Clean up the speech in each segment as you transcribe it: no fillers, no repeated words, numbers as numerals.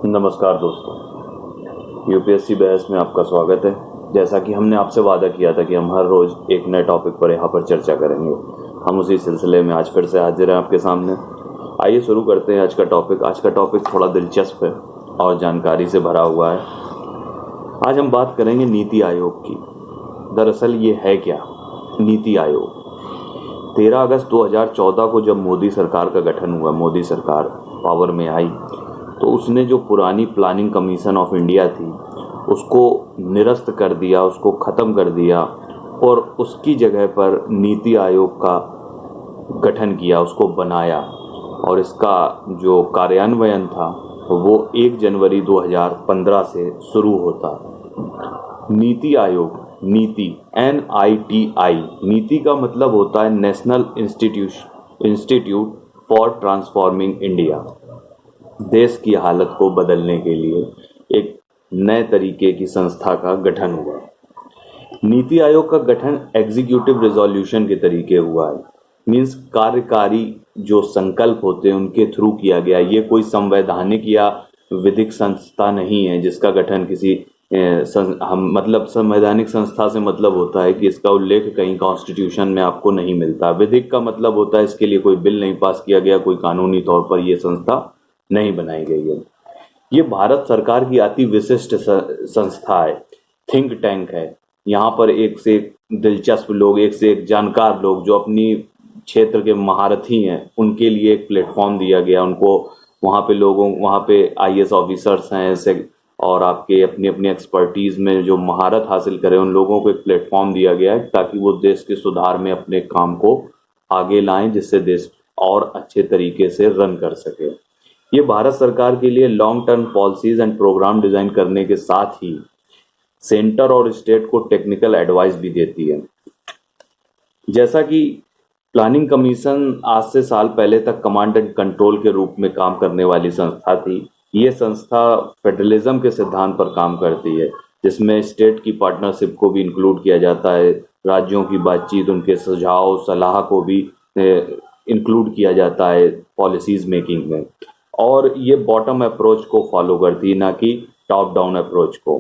नमस्कार दोस्तों, यूपीएससी बहस में आपका स्वागत है। जैसा कि हमने आपसे वादा किया था कि हम हर रोज एक नए टॉपिक पर यहाँ पर चर्चा करेंगे, हम उसी सिलसिले में आज फिर से हाजिर हैं आपके सामने। आइए शुरू करते हैं आज का टॉपिक। आज का टॉपिक थोड़ा दिलचस्प है और जानकारी से भरा हुआ है। आज हम बात करेंगे नीति आयोग की। दरअसल ये है क्या नीति आयोग? 13 अगस्त 2014 को जब मोदी सरकार का गठन हुआ, मोदी सरकार पावर में आई, तो उसने जो पुरानी प्लानिंग कमीशन ऑफ इंडिया थी उसको निरस्त कर दिया, उसको ख़त्म कर दिया और उसकी जगह पर नीति आयोग का गठन किया, उसको बनाया। और इसका जो कार्यान्वयन था वो 1 जनवरी 2015 से शुरू होता। नीति आयोग, नीति NITI, नीति का मतलब होता है national institute for transforming India. देश की हालत को बदलने के लिए एक नए तरीके की संस्था का गठन हुआ। नीति आयोग का गठन एग्जीक्यूटिव रेजोल्यूशन के तरीके हुआ है, मीन्स कार्यकारी जो संकल्प होते हैं उनके थ्रू किया गया। ये कोई संवैधानिक या विधिक संस्था नहीं है जिसका गठन किसी मतलब संवैधानिक संस्था से मतलब होता है कि इसका उल्लेख कहीं कॉन्स्टिट्यूशन में आपको नहीं मिलता। विधिक का मतलब होता है इसके लिए कोई बिल नहीं पास किया गया, कोई कानूनी तौर पर यह संस्था नहीं बनाई गई है। ये भारत सरकार की अति विशिष्ट संस्था है, थिंक टैंक है। यहाँ पर एक से एक दिलचस्प लोग, एक से एक जानकार लोग जो अपनी क्षेत्र के महारथी हैं, उनके लिए एक प्लेटफॉर्म दिया गया। उनको वहाँ पे IAS ऑफिसर्स हैं ऐसे, और आपके अपनी अपनी एक्सपर्टीज में जो महारत हासिल करें उन लोगों को एक प्लेटफॉर्म दिया गया है ताकि वो देश के सुधार में अपने काम को आगे लाएं, जिससे देश और अच्छे तरीके से रन कर सके। ये भारत सरकार के लिए long term policies and programme design करने के साथ ही सेंटर और स्टेट को टेक्निकल एडवाइस भी देती है। जैसा कि प्लानिंग कमीशन आज से साल पहले तक कमांड एंड कंट्रोल के रूप में काम करने वाली संस्था थी। ये संस्था फेडरलिज्म के सिद्धांत पर काम करती है, जिसमें स्टेट की पार्टनरशिप को भी इंक्लूड किया जाता है, राज्यों की बातचीत, उनके सुझाव सलाह को भी इंक्लूड किया जाता है पॉलिसीज मेकिंग में। और ये बॉटम अप्रोच को फॉलो करती है, ना कि टॉप डाउन अप्रोच को।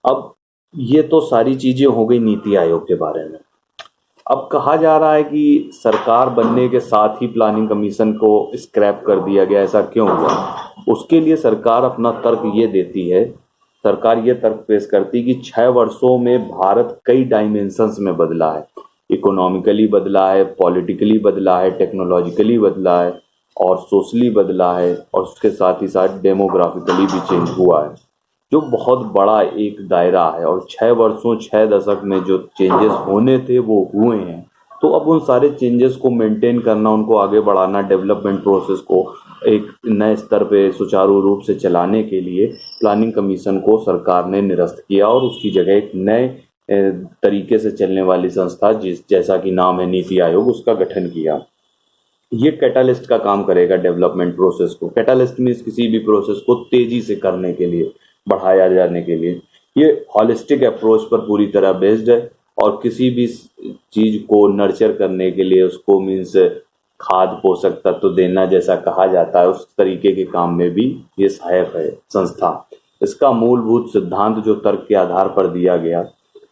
अब ये तो सारी चीजें हो गई नीति आयोग के बारे में। अब कहा जा रहा है कि सरकार बनने के साथ ही प्लानिंग कमीशन को स्क्रैप कर दिया गया, ऐसा क्यों हुआ? उसके लिए सरकार अपना तर्क ये देती है, सरकार ये तर्क पेश करती कि 6 वर्षों में भारत कई डायमेंशंस में बदला है। इकोनॉमिकली बदला है, पॉलिटिकली बदला है, टेक्नोलॉजिकली बदला है और सोशली बदला है, और उसके साथ ही साथ डेमोग्राफिकली भी चेंज हुआ है, जो बहुत बड़ा एक दायरा है। और 6 वर्षों 6 दशक में जो चेंजेस होने थे वो हुए हैं। तो अब उन सारे चेंजेस को मेंटेन करना, उनको आगे बढ़ाना, डेवलपमेंट प्रोसेस को एक नए स्तर पे सुचारू रूप से चलाने के लिए प्लानिंग कमीशन को सरकार ने निरस्त किया और उसकी जगह एक नए तरीके से चलने वाली संस्था, जैसा कि नाम है नीति आयोग, उसका गठन किया। ये कैटालिस्ट का काम करेगा डेवलपमेंट प्रोसेस को। कैटालिस्ट मीन्स किसी भी प्रोसेस को तेजी से करने के लिए, बढ़ाया जाने के लिए। ये हॉलिस्टिक अप्रोच पर पूरी तरह बेस्ड है और किसी भी चीज को नर्चर करने के लिए उसको मीन्स खाद पोषक तत्व देना जैसा कहा जाता है, उस तरीके के काम में भी ये सहायक है संस्था। इसका मूलभूत सिद्धांत जो तर्क के आधार पर दिया गया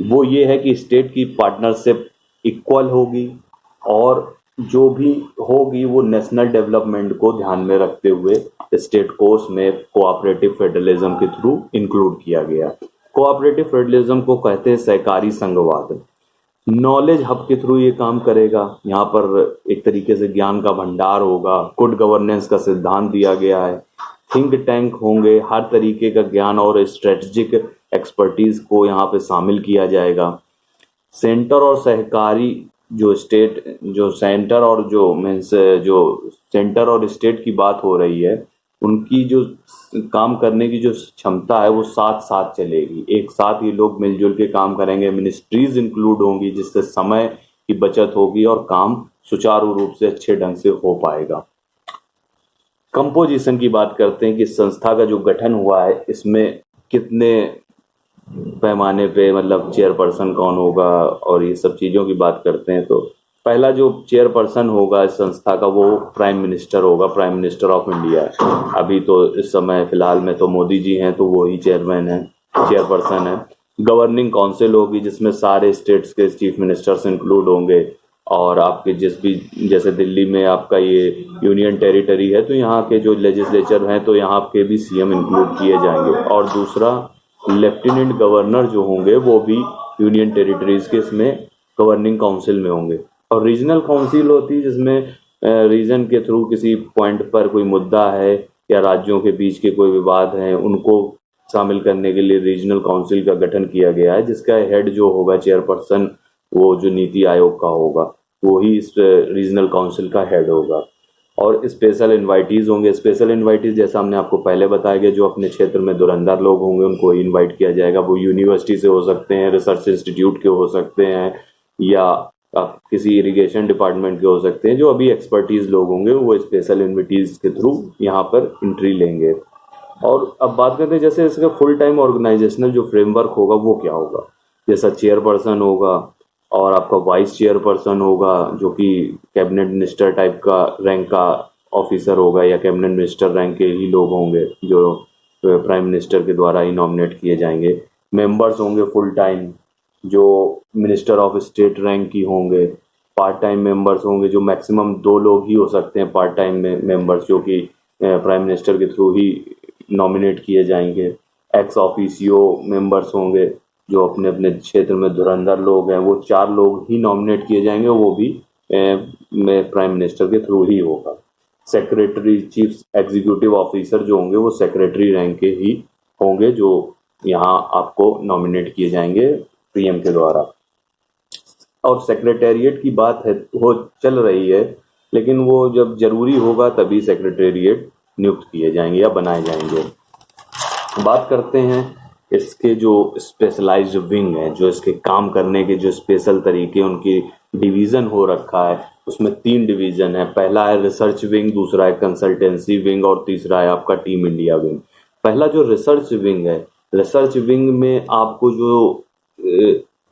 वो ये है कि स्टेट की पार्टनरशिप इक्वल होगी और जो भी होगी वो नेशनल डेवलपमेंट को ध्यान में रखते हुए स्टेट को उसमें कोऑपरेटिव फेडरलिज्म के थ्रू इंक्लूड किया गया। कोऑपरेटिव फेडरलिज्म को कहते हैं सहकारी संघवाद। नॉलेज हब के थ्रू ये काम करेगा। यहाँ पर एक तरीके से ज्ञान का भंडार होगा। गुड गवर्नेंस का सिद्धांत दिया गया है। थिंक टैंक होंगे, हर तरीके का ज्ञान और स्ट्रेटेजिक एक्सपर्टीज को यहाँ पे शामिल किया जाएगा। सेंटर और सहकारी जो स्टेट, जो सेंटर और जो मीन्स जो सेंटर और स्टेट की बात हो रही है, उनकी जो काम करने की जो क्षमता है वो साथ साथ चलेगी। एक साथ ही लोग मिलजुल के काम करेंगे। मिनिस्ट्रीज इंक्लूड होंगी जिससे समय की बचत होगी और काम सुचारू रूप से अच्छे ढंग से हो पाएगा। कंपोजिशन की बात करते हैं कि संस्था का जो गठन हुआ है इसमें कितने पैमाने पे, मतलब चेयरपर्सन कौन होगा और ये सब चीज़ों की बात करते हैं तो पहला जो चेयरपर्सन होगा इस संस्था का वो प्राइम मिनिस्टर होगा, प्राइम मिनिस्टर ऑफ इंडिया। अभी तो इस समय फिलहाल में तो मोदी जी हैं, तो वो ही चेयरमैन है, चेयरपर्सन है। गवर्निंग काउंसिल होगी जिसमें सारे स्टेट्स के चीफ मिनिस्टर्स इंक्लूड होंगे, और आपके जिस भी, जैसे दिल्ली में आपका ये यूनियन टेरिटरी है तो यहाँ के जो लेजिस्लेचर हैं तो यहाँ के भी सीएम इंक्लूड किए जाएंगे। और दूसरा, लेफ्टिनेंट गवर्नर जो होंगे वो भी यूनियन टेरिटरीज के इसमें गवर्निंग काउंसिल में होंगे। और रीजनल काउंसिल होती है जिसमें रीजन के थ्रू किसी पॉइंट पर कोई मुद्दा है या राज्यों के बीच के कोई विवाद हैं उनको शामिल करने के लिए रीजनल काउंसिल का गठन किया गया है, जिसका हेड जो होगा चेयरपर्सन, वो जो नीति आयोग का होगा वो ही इस रीजनल काउंसिल का हेड होगा। और स्पेशल इन्वाइटीज होंगे। स्पेशल इन्वाइटीज जैसा हमने आपको पहले बताया गया, जो अपने क्षेत्र में धुरंधर लोग होंगे उनको इनवाइट किया जाएगा। वो यूनिवर्सिटी से हो सकते हैं, रिसर्च इंस्टीट्यूट के हो सकते हैं, या आप किसी इरिगेशन डिपार्टमेंट के हो सकते हैं। जो अभी एक्सपर्टीज लोग होंगे वो स्पेशल इन्विटीज के थ्रू यहाँ पर एंट्री लेंगे। और अब बात करते हैं जैसे इसका फुल टाइम ऑर्गेनाइजेशनल जो फ्रेमवर्क होगा वो क्या होगा। जैसा चेयरपर्सन होगा और आपका वाइस चेयरपर्सन होगा जो कि कैबिनेट मिनिस्टर टाइप का रैंक का ऑफिसर होगा, या कैबिनेट मिनिस्टर रैंक के ही लोग होंगे जो प्राइम मिनिस्टर के द्वारा ही नॉमिनेट किए जाएंगे। मेंबर्स होंगे फुल टाइम जो मिनिस्टर ऑफ स्टेट रैंक की होंगे। पार्ट टाइम मेंबर्स होंगे जो मैक्सिमम 2 लोग ही हो सकते हैं, पार्ट टाइम मेंबर्स जो कि प्राइम मिनिस्टर के थ्रू ही नॉमिनेट किए जाएंगे। एक्स ऑफिसियो मेंबर्स होंगे जो अपने अपने क्षेत्र में धुरंधर लोग हैं, वो 4 लोग ही नॉमिनेट किए जाएंगे, वो भी प्राइम मिनिस्टर के थ्रू ही होगा। सेक्रेटरी, चीफ एग्जीक्यूटिव ऑफिसर जो होंगे वो सेक्रेटरी रैंक के ही होंगे जो यहाँ आपको नॉमिनेट किए जाएंगे पीएम के द्वारा। और सेक्रेटेरिएट की बात है वो चल रही है, लेकिन वो जब जरूरी होगा तभी सेक्रेटेरिएट नियुक्त किए जाएंगे या बनाए जाएंगे। बात करते हैं इसके जो स्पेशलाइज्ड विंग है, जो इसके काम करने के जो स्पेशल तरीके उनकी डिवीजन हो रखा है, उसमें 3 डिवीजन है। पहला है रिसर्च विंग, दूसरा है कंसल्टेंसी विंग और तीसरा है आपका टीम इंडिया विंग। पहला जो रिसर्च विंग है, रिसर्च विंग में आपको जो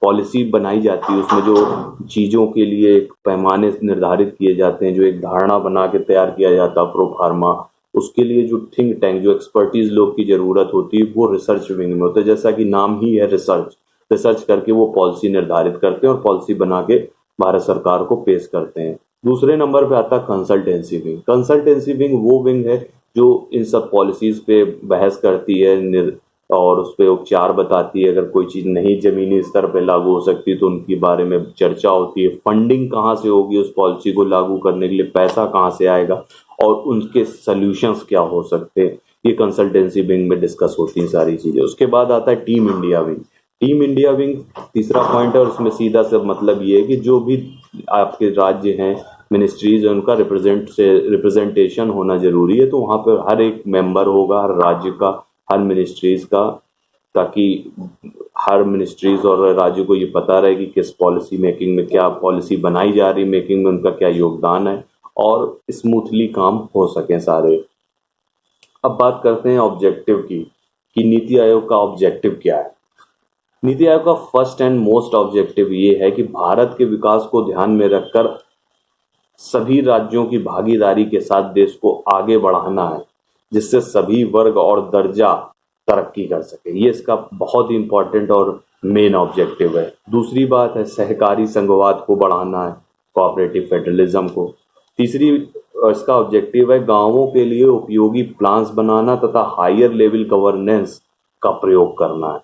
पॉलिसी बनाई जाती है उसमें जो चीज़ों के लिए एक पैमाने निर्धारित किए जाते हैं, जो एक धारणा बना के तैयार किया जाता है प्रो फार्मा, उसके लिए जो थिंक टैंक, जो एक्सपर्टीज लोग की जरूरत होती है वो रिसर्च विंग में होता है। जैसा कि नाम ही है रिसर्च, रिसर्च करके वो पॉलिसी निर्धारित करते हैं और पॉलिसी बना के भारत सरकार को पेश करते हैं। दूसरे नंबर पे आता है कंसल्टेंसी विंग। कंसल्टेंसी विंग वो विंग है जो इन सब पॉलिसीज पे बहस करती है और उस पर उपचार बताती है। अगर कोई चीज़ नहीं जमीनी स्तर पे लागू हो सकती तो उनके बारे में चर्चा होती है। फंडिंग कहाँ से होगी उस पॉलिसी को लागू करने के लिए, पैसा कहाँ से आएगा और उनके सॉल्यूशंस क्या हो सकते हैं, ये कंसल्टेंसी विंग में डिस्कस होती हैं सारी चीज़ें। उसके बाद आता है team India wing. Team India wing तीसरा पॉइंट है और उसमें सीधा सा मतलब ये है कि जो भी आपके राज्य हैं, मिनिस्ट्रीज, उनका रिप्रेजेंटेशन होना जरूरी है। तो वहाँ पर हर एक मेंबर होगा, हर राज्य का, हर मिनिस्ट्रीज का, ताकि हर मिनिस्ट्रीज और राज्य को ये पता रहे कि किस पॉलिसी मेकिंग में क्या पॉलिसी बनाई जा रही, मेकिंग में उनका क्या योगदान है और स्मूथली काम हो सके सारे। अब बात करते हैं ऑब्जेक्टिव की कि नीति आयोग का ऑब्जेक्टिव क्या है। नीति आयोग का फर्स्ट एंड मोस्ट ऑब्जेक्टिव ये है कि भारत के विकास को ध्यान में रखकर सभी राज्यों की भागीदारी के साथ देश को आगे बढ़ाना है, जिससे सभी वर्ग और दर्जा तरक्की कर सके। ये इसका बहुत ही इंपॉर्टेंट और मेन ऑब्जेक्टिव है। दूसरी बात है सहकारी संघवाद को बढ़ाना है, कोऑपरेटिव फेडरलिज्म को। तीसरी इसका ऑब्जेक्टिव है गांवों के लिए उपयोगी प्लान्स बनाना तथा हायर लेवल गवर्नेंस का प्रयोग करना है,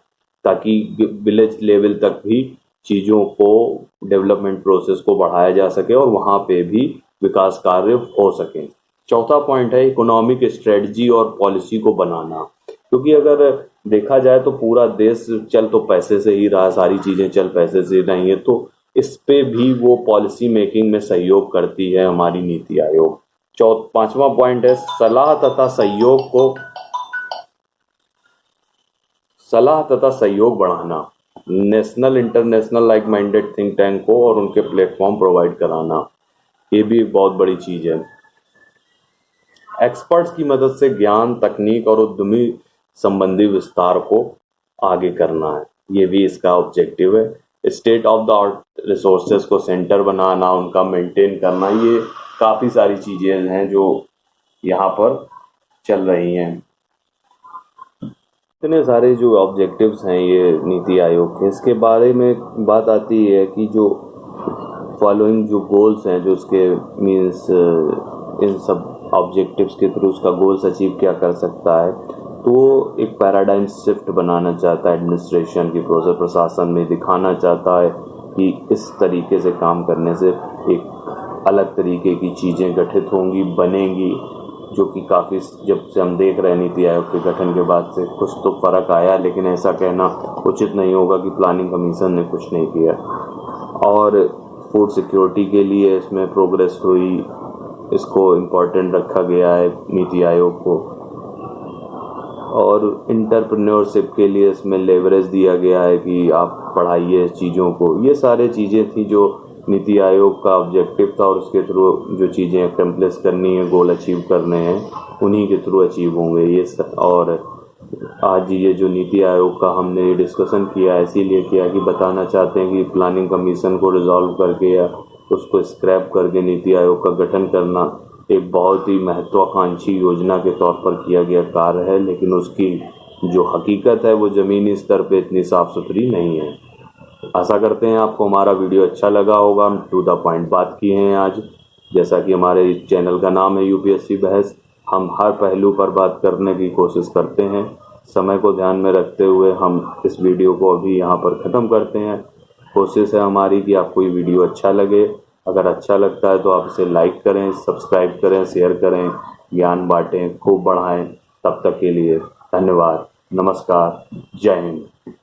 ताकि विलेज लेवल तक भी चीज़ों को, डेवलपमेंट प्रोसेस को बढ़ाया जा सके और वहाँ पे भी विकास कार्य हो सके। चौथा पॉइंट है इकोनॉमिक स्ट्रेटजी और पॉलिसी को बनाना, क्योंकि अगर देखा जाए तो पूरा देश चल तो पैसे से ही रहा, सारी चीज़ें चल पैसे से नहीं है, तो इस पे भी वो पॉलिसी मेकिंग में सहयोग करती है हमारी नीति आयोग। पांचवा पॉइंट है सलाह तथा सहयोग बढ़ाना, national international like minded think tank को और उनके प्लेटफॉर्म प्रोवाइड कराना, ये भी बहुत बड़ी चीज है। एक्सपर्ट्स की मदद से ज्ञान, तकनीक और उद्यमी संबंधी विस्तार को आगे करना है, ये भी इसका ऑब्जेक्टिव है। State of the art resources को सेंटर बनाना, उनका मेंटेन करना, ये काफ़ी सारी चीज़ें हैं जो यहाँ पर चल रही हैं। इतने सारे जो ऑब्जेक्टिव्स हैं ये नीति आयोग के, इसके बारे में बात आती है कि जो फॉलोइंग जो गोल्स हैं, जो उसके मीन्स इन सब ऑब्जेक्टिव्स के थ्रू उसका गोल्स अचीव क्या कर सकता है, तो एक पैराडाइम शिफ्ट बनाना चाहता है एडमिनिस्ट्रेशन की प्रोसेस, प्रशासन में दिखाना चाहता है कि इस तरीके से काम करने से एक अलग तरीके की चीज़ें गठित होंगी, बनेंगी, जो कि काफ़ी, जब से हम देख रहे हैं नीति आयोग के गठन के बाद से कुछ तो फ़र्क आया, लेकिन ऐसा कहना उचित नहीं होगा कि प्लानिंग कमीशन ने कुछ नहीं किया। और फूड सिक्योरिटी के लिए इसमें प्रोग्रेस हुई, इसको इम्पोर्टेंट रखा गया है नीति आयोग को। और इंटरप्रेन्योरशिप के लिए इसमें लेवरेज दिया गया है कि आप पढ़ाइए चीज़ों को। ये सारे चीज़ें थी जो नीति आयोग का ऑब्जेक्टिव था, और उसके थ्रू जो चीज़ें अकम्प्लिश करनी है, गोल अचीव करने हैं, उन्हीं के थ्रू अचीव होंगे ये और आज ये जो नीति आयोग का हमने डिस्कशन किया है, इसीलिए किया कि बताना चाहते हैं कि प्लानिंग कमीशन को रिजॉल्व करके या उसको स्क्रैप करके नीति आयोग का गठन करना एक बहुत ही महत्वाकांक्षी योजना के तौर पर किया गया कार्य है, लेकिन उसकी जो हकीकत है वो ज़मीनी स्तर पे इतनी साफ़ सुथरी नहीं है। आशा करते हैं आपको हमारा वीडियो अच्छा लगा होगा। हम टू द पॉइंट बात किए हैं आज, जैसा कि हमारे चैनल का नाम है यूपीएससी बहस। हम हर पहलू पर बात करने की कोशिश करते हैं। समय को ध्यान में रखते हुए हम इस वीडियो को अभी यहाँ पर ख़त्म करते हैं। कोशिश है हमारी कि आपको ये वीडियो अच्छा लगे। अगर अच्छा लगता है तो आप इसे लाइक करें, सब्सक्राइब करें, शेयर करें, ज्ञान बांटें, खूब बढ़ाएं। तब तक के लिए धन्यवाद, नमस्कार, जय हिंद।